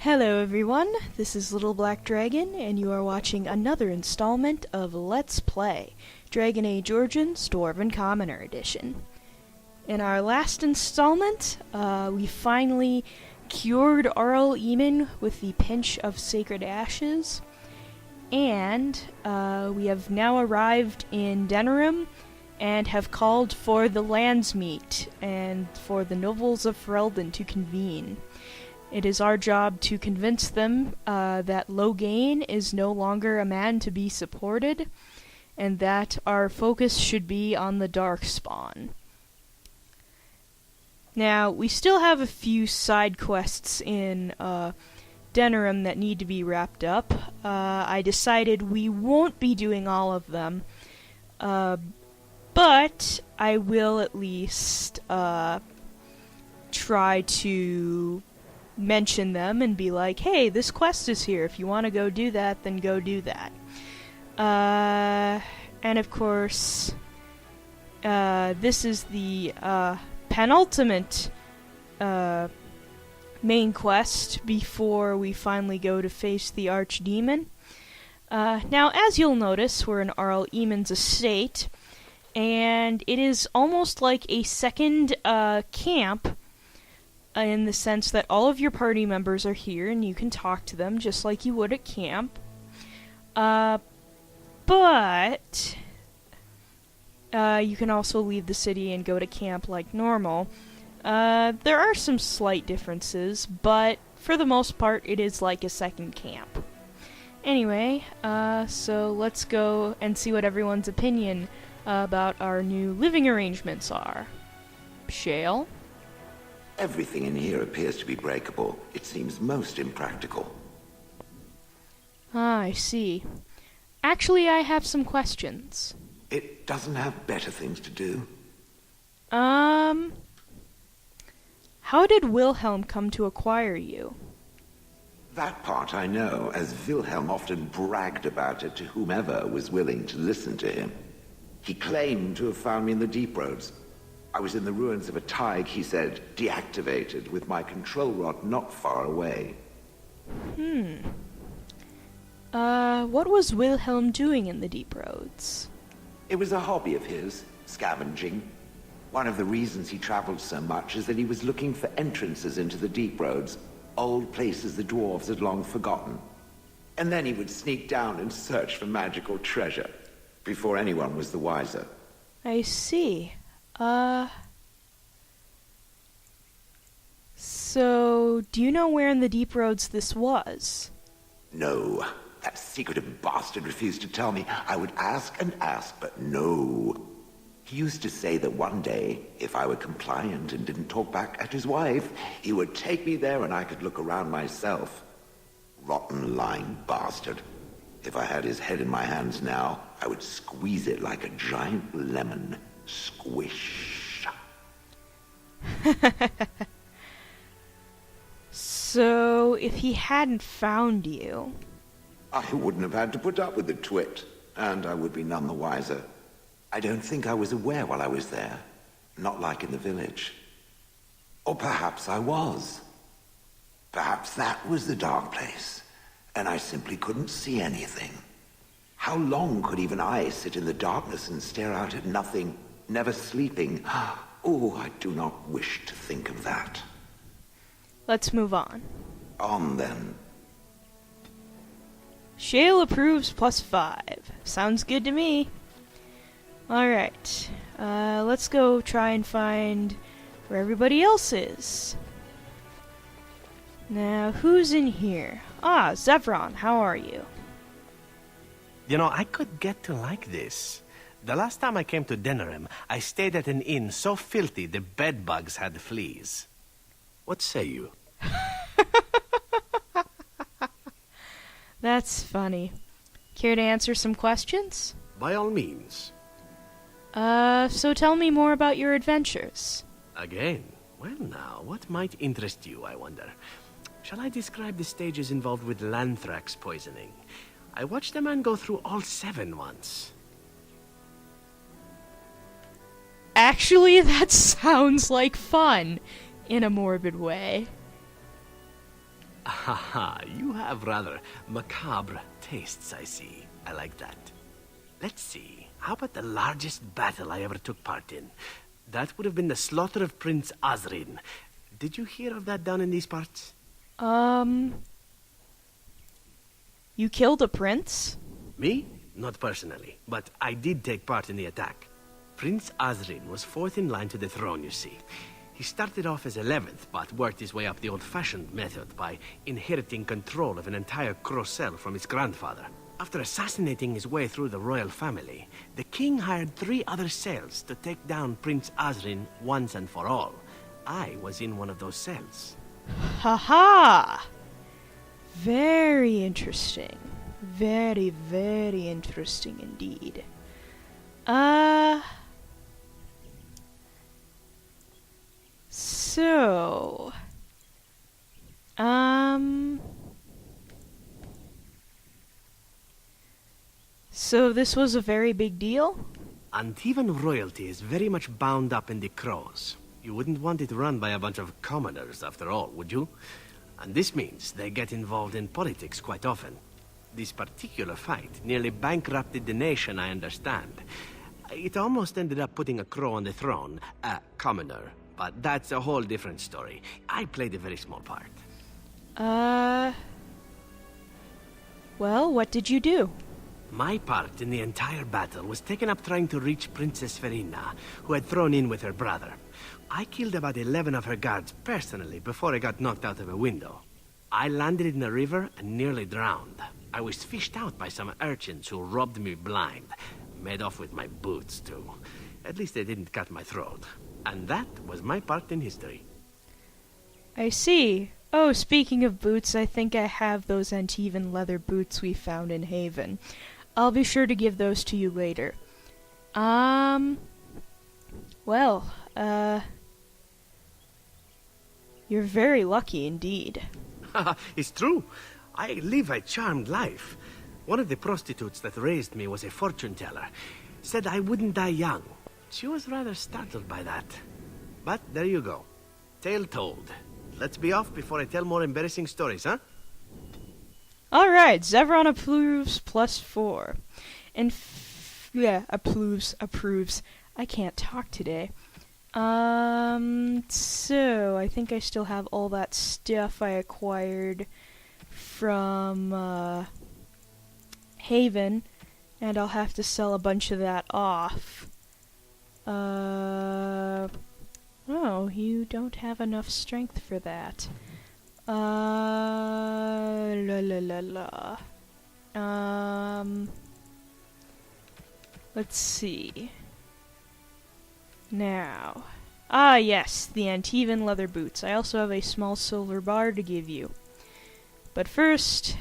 Hello everyone, this is Little Black Dragon, and you are watching another installment of Let's Play Dragon Age Origins Dwarven Commoner Edition. In our last installment, we finally cured Arl Eamon with the pinch of sacred ashes, and we have now arrived in Denerim and have called for the Landsmeet and for the nobles of Ferelden to convene. It is our job to convince them that Logain is no longer a man to be supported, and that our focus should be on the Darkspawn. Now, we still have a few side quests in Denerim that need to be wrapped up. I decided we won't be doing all of them, but I will at least try to mention them and be like, hey, this quest is here. If you want to go do that, then go do that. And of course, this is the penultimate main quest before we finally go to face the Archdemon. Now, as you'll notice, we're in Arl Eamon's estate, and it is almost like a second camp, in the sense that all of your party members are here and you can talk to them just like you would at camp. But you can also leave the city and go to camp like normal. There are some slight differences, but for the most part it is like a second camp. Anyway, so let's go and see what everyone's opinion about our new living arrangements are. Shale? Everything in here appears to be breakable. It seems most impractical. Ah, I see. Actually, I have some questions. It doesn't have better things to do. How did Wilhelm come to acquire you? That part I know, as Wilhelm often bragged about it to whomever was willing to listen to him. He claimed to have found me in the Deep Roads. I was in the ruins of a Tig, he said, deactivated, with my control rod not far away. What was Wilhelm doing in the Deep Roads? It was a hobby of his, scavenging. One of the reasons he traveled so much is that he was looking for entrances into the Deep Roads, old places the dwarves had long forgotten. And then he would sneak down and search for magical treasure, before anyone was the wiser. I see. So, do you know where in the Deep Roads this was? No. That secretive bastard refused to tell me. I would ask and ask, but no. He used to say that one day, if I were compliant and didn't talk back at his wife, he would take me there and I could look around myself. Rotten, lying bastard. If I had his head in my hands now, I would squeeze it like a giant lemon. Squish. So, if he hadn't found you... I wouldn't have had to put up with the twit, and I would be none the wiser. I don't think I was aware while I was there. Not like in the village. Or perhaps I was. Perhaps that was the dark place, and I simply couldn't see anything. How long could even I sit in the darkness and stare out at nothing, never sleeping? Oh, I do not wish to think of that. Let's move on. On then. Shale approves +5. Sounds good to me. Alright. Let's go try and find where everybody else is. Now, who's in here? Ah, Zevron, how are you? You know, I could get to like this. The last time I came to Denerim, I stayed at an inn so filthy the bedbugs had fleas. What say you? That's funny. Care to answer some questions? By all means. So tell me more about your adventures. Again? Well now, what might interest you, I wonder? Shall I describe the stages involved with Lanthrax poisoning? I watched a man go through all 7 once. Actually, that sounds like fun, in a morbid way. Haha, you have rather macabre tastes, I see. I like that. Let's see, how about the largest battle I ever took part in? That would have been the slaughter of Prince Osrin. Did you hear of that down in these parts? You killed a prince? Me? Not personally, but I did take part in the attack. Prince Osrin was fourth in line to the throne, you see. He started off as 11th, but worked his way up the old-fashioned method by inheriting control of an entire Crocel from his grandfather. After assassinating his way through the royal family, the king hired 3 other cells to take down Prince Osrin once and for all. I was in one of those cells. Ha-ha! Very interesting. Very, very interesting indeed. So... So this was a very big deal? Antivan royalty is very much bound up in the crows. You wouldn't want it run by a bunch of commoners, after all, would you? And this means they get involved in politics quite often. This particular fight nearly bankrupted the nation, I understand. It almost ended up putting a crow on the throne, a commoner. But that's a whole different story. I played a very small part. Well, what did you do? My part in the entire battle was taken up trying to reach Princess Verina, who had thrown in with her brother. I killed about 11 of her guards personally before I got knocked out of a window. I landed in the river and nearly drowned. I was fished out by some urchins who robbed me blind. Made off with my boots, too. At least they didn't cut my throat. And that was my part in history. I see. Oh, speaking of boots, I think I have those Antivan leather boots we found in Haven. I'll be sure to give those to you later. Well, you're very lucky indeed. It's true. I live a charmed life. One of the prostitutes that raised me was a fortune teller. Said I wouldn't die young. She was rather startled by that. But there you go. Tale told. Let's be off before I tell more embarrassing stories, huh? Alright, Zevron approves +4. And approves. I can't talk today. So I think I still have all that stuff I acquired from Haven, and I'll have to sell a bunch of that off. Oh, you don't have enough strength for that. Let's see. Now. Yes, the Antivan leather boots. I also have a small silver bar to give you. But first,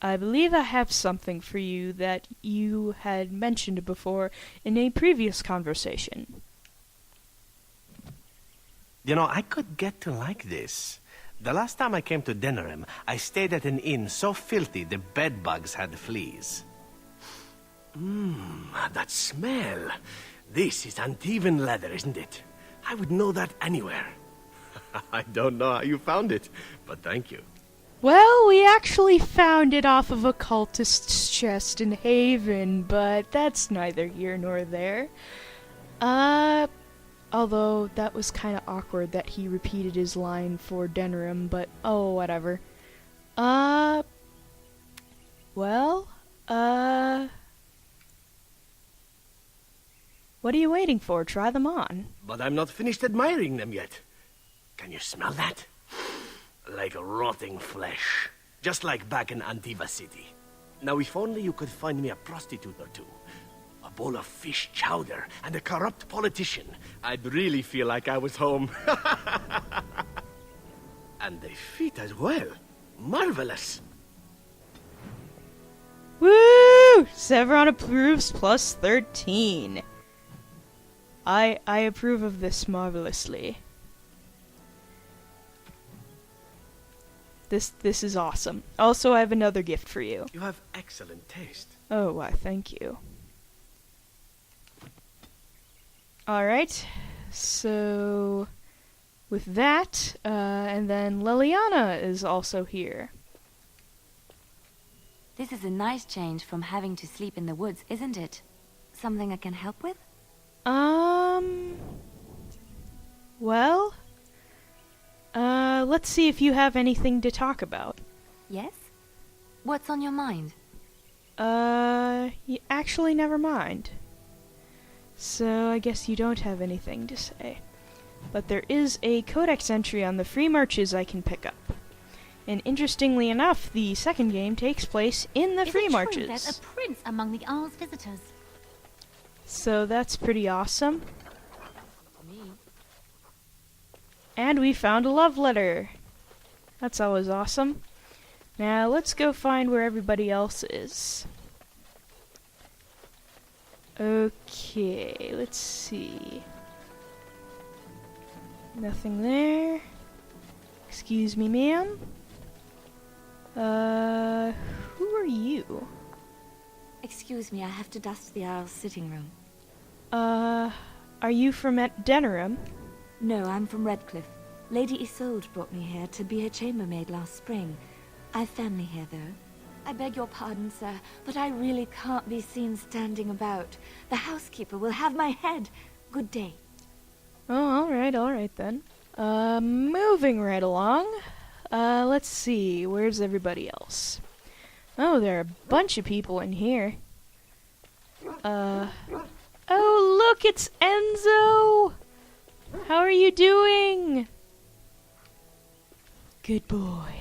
I believe I have something for you that you had mentioned before in a previous conversation. You know, I could get to like this. The last time I came to Denerim, I stayed at an inn so filthy the bed bugs had fleas. That smell. This is Antivan leather, isn't it? I would know that anywhere. I don't know how you found it, but thank you. Well, we actually found it off of a cultist's chest in Haven, but that's neither here nor there. Although that was kind of awkward that he repeated his line for Denerim, but oh, whatever. What are you waiting for? Try them on. But I'm not finished admiring them yet. Can you smell that? Like rotting flesh. Just like back in Antiva City. Now, if only you could find me a prostitute or two. A bowl of fish chowder and a corrupt politician. I'd really feel like I was home. And they fit as well. Marvelous. Woo! Severon approves +13. I approve of this marvelously. This is awesome. Also, I have another gift for you. You have excellent taste. Oh, why, thank you. Alright, so with that, and then Liliana is also here. This is a nice change from having to sleep in the woods, isn't it? Something I can help with? Well, let's see if you have anything to talk about. Yes? What's on your mind? Actually, never mind. So, I guess you don't have anything to say. But there is a codex entry on the free marches I can pick up. And interestingly enough, the second game takes place in the free marches. There's a prince among the Arl's visitors. So that's pretty awesome. And we found a love letter. That's always awesome. Now let's go find where everybody else is. Okay, let's see. Nothing there. Excuse me, ma'am. Who are you? Excuse me, I have to dust the Arl's sitting room. Are you from Denerim? No, I'm from Redcliffe. Lady Isolde brought me here to be her chambermaid last spring. I've family here, though. I beg your pardon, sir, but I really can't be seen standing about. The housekeeper will have my head. Good day. Oh, alright then. Moving right along. Let's see, where's everybody else? Oh, there are a bunch of people in here. Oh, look, it's Enzo! How are you doing? Good boy.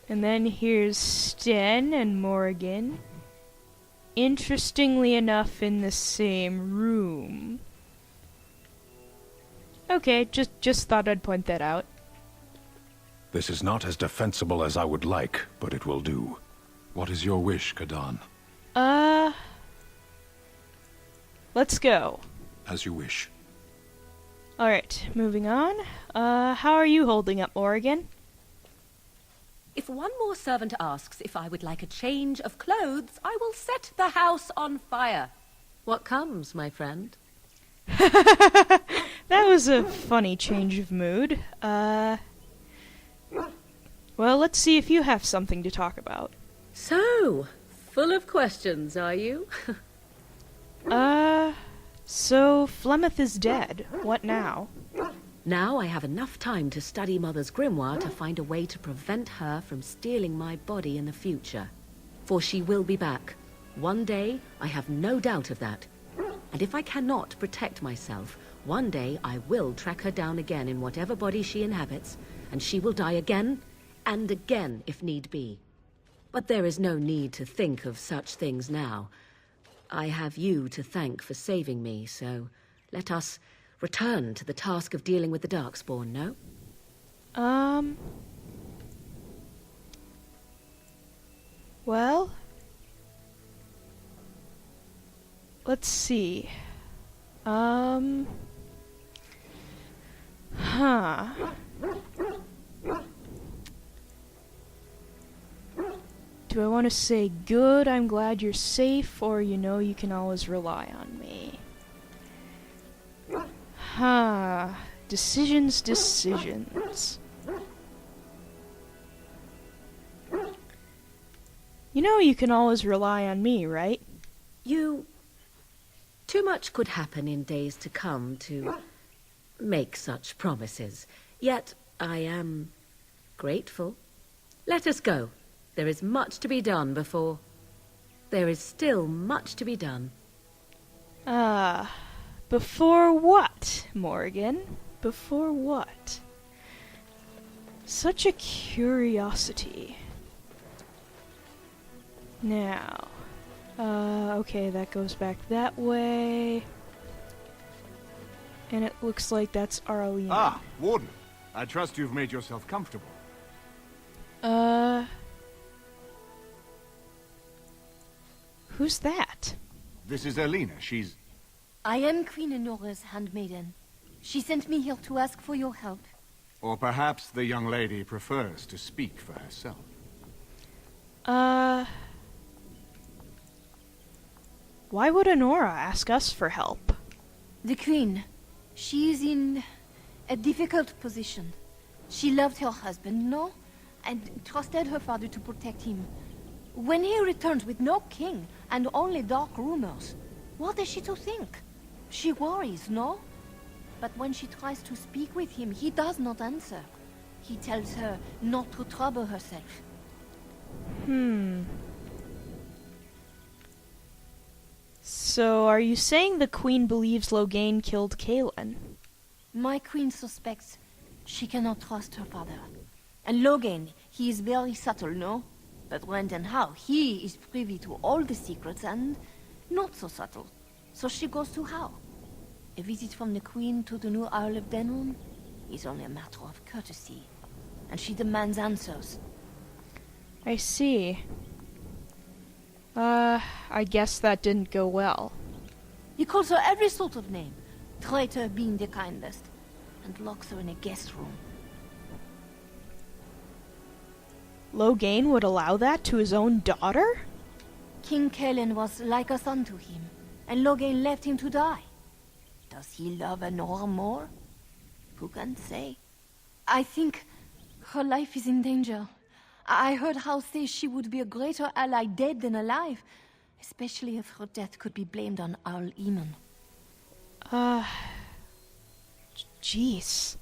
And then here's Sten and Morgan. Interestingly enough, in the same room. Okay, just thought I'd point that out. This is not as defensible as I would like, but it will do. What is your wish, Kadan? Let's go. As you wish. Alright, moving on. How are you holding up, Morgan? If one more servant asks if I would like a change of clothes, I will set the house on fire. What comes, my friend? That was a funny change of mood. Well, let's see if you have something to talk about. So, full of questions, are you? So Flemeth is dead. What now? Now I have enough time to study Mother's grimoire to find a way to prevent her from stealing my body in the future. For she will be back. One day, I have no doubt of that. And if I cannot protect myself, one day I will track her down again in whatever body she inhabits, and she will die again and again if need be. But there is no need to think of such things now. I have you to thank for saving me, so let us return to the task of dealing with the Darkspawn, no? Well, let's see. Do I want to say good, I'm glad you're safe, or you know you can always rely on me? Decisions. You know you can always rely on me, right? Too much could happen in days to come to make such promises. Yet I am grateful. Let us go. There is much to be done before... There is still much to be done. Before what, Morgan? Before what? Such a curiosity. Now, okay, that goes back that way. And it looks like that's Arl Eamon. Ah, Warden. I trust you've made yourself comfortable. Who's that? This is Elena. She's... I am Queen Anora's handmaiden. She sent me here to ask for your help. Or perhaps the young lady prefers to speak for herself. Why would Anora ask us for help? The Queen. She is in A difficult position. She loved her husband, no? And trusted her father to protect him. When he returns with no king and only dark rumors, what is she to think? She worries, no? But when she tries to speak with him, he does not answer. He tells her not to trouble herself. So, are you saying the Queen believes Loghain killed Kaelin? My queen suspects she cannot trust her father. And Loghain, he is very subtle, no? But when and how, he is privy to all the secrets and not so subtle. So she goes to how? A visit from the queen to the new Earl of Denerim is only a matter of courtesy. And she demands answers. I see. I guess that didn't go well. He calls her every sort of name, traitor being the kindest, and locks her in a guest room. Loghain would allow that to his own daughter? King Kaelin was like a son to him, and Loghain left him to die. Does he love Anora more? Who can say? I think her life is in danger. I heard Hal say she would be a greater ally dead than alive, especially if her death could be blamed on Arl Eamon. Jeez.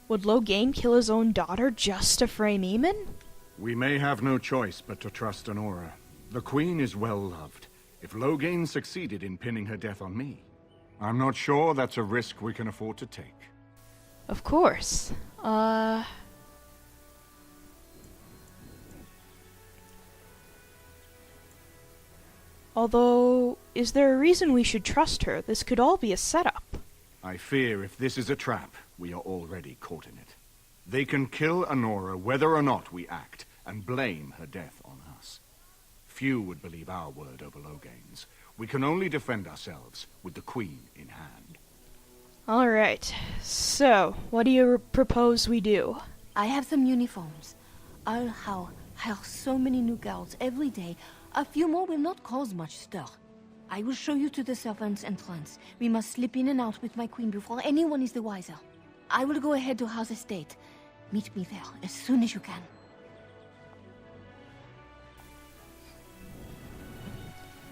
Would Loghain kill his own daughter just to frame Eamon? We may have no choice but to trust Anora. The Queen is well loved. If Loghain succeeded in pinning her death on me, I'm not sure that's a risk we can afford to take. Of course. Although, is there a reason we should trust her? This could all be a setup. I fear if this is a trap, we are already caught in it. They can kill Anora whether or not we act, and blame her death on us. Few would believe our word over Loghain's. We can only defend ourselves with the Queen in hand. Alright, so, what do you propose we do? I have some uniforms. I'll hire so many new guards every day. A few more will not cause much stir. I will show you to the servants' entrance. We must slip in and out with my queen before anyone is the wiser. I will go ahead to House Estate. Meet me there as soon as you can.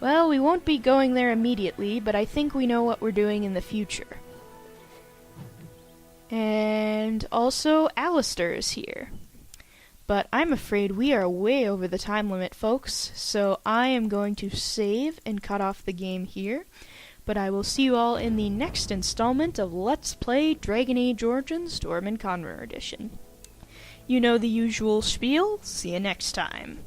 Well, we won't be going there immediately, but I think we know what we're doing in the future. And also, Alistair is here. But I'm afraid we are way over the time limit, folks, so I am going to save and cut off the game here. But I will see you all in the next installment of Let's Play Dragon Age Origins Dwarf and Conqueror Edition. You know the usual spiel. See you next time.